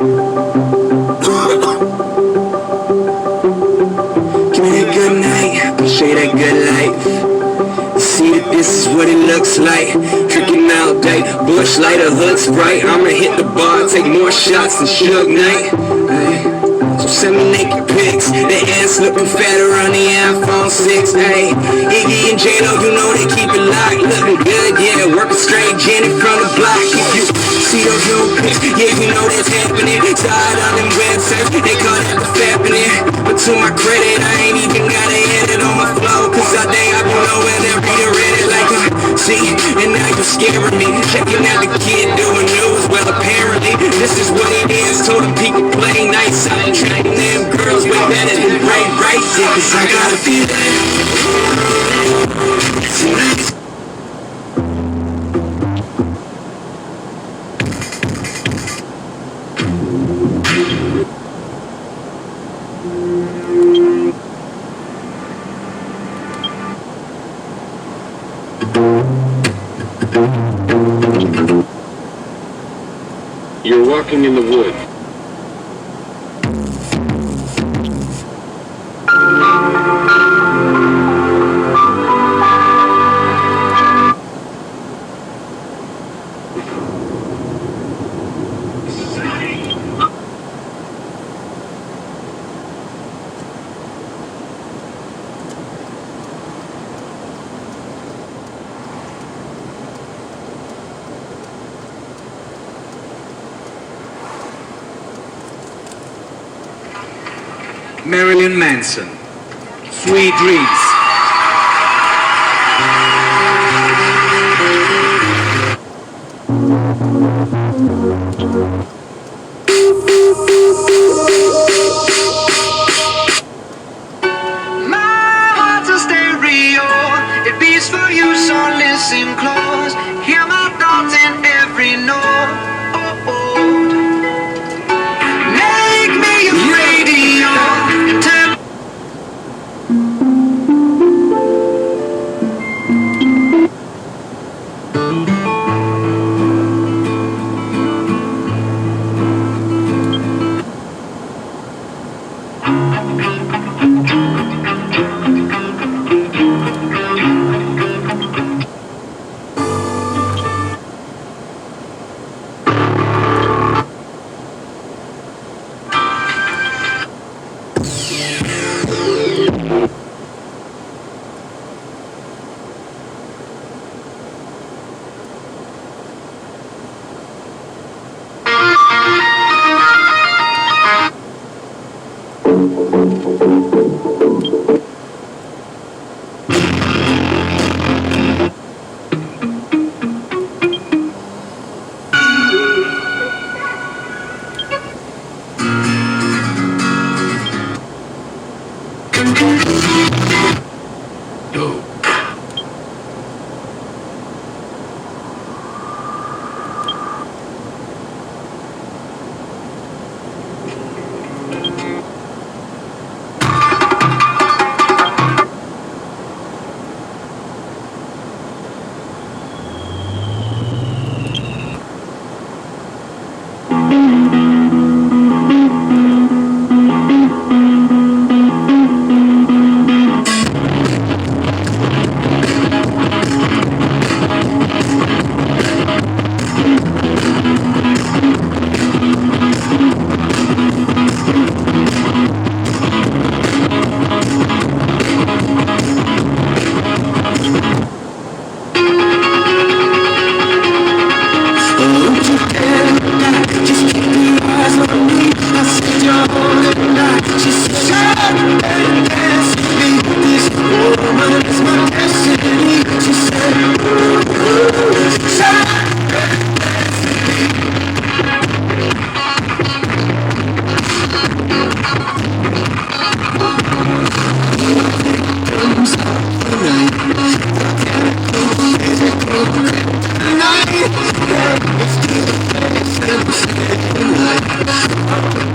Give me that good night, I'll show you that good life. See that this is what it looks like. Drinking all day, bush lighter, hood Sprite. I'ma hit the bar, take more shots than Suge Knight. So send me naked pics. The ass looking fatter on the iPhone 6. Ay, Iggy and J-Lo, you know they keep it locked. Looking good, yeah, working straight, Janet from the block. If you see those new pics, yeah, you know that's happening. Tired on them websites, they call that the fappening. But to my credit, I ain't even gotta edit on my flow, cause all day I've been nowhere to read it like see, and now you're scaring me. Checking out the kid doing news, well apparently this is what it is. Told them people play nice, I'm treating them girls way better than right, yeah, cause I gotta be there. You're walking in the woods. Marilyn Manson, Sweet Dreams. My heart's a stereo, it beats for you, so listen close. Hear my thoughts in every note. Make me a radio and turn. Night.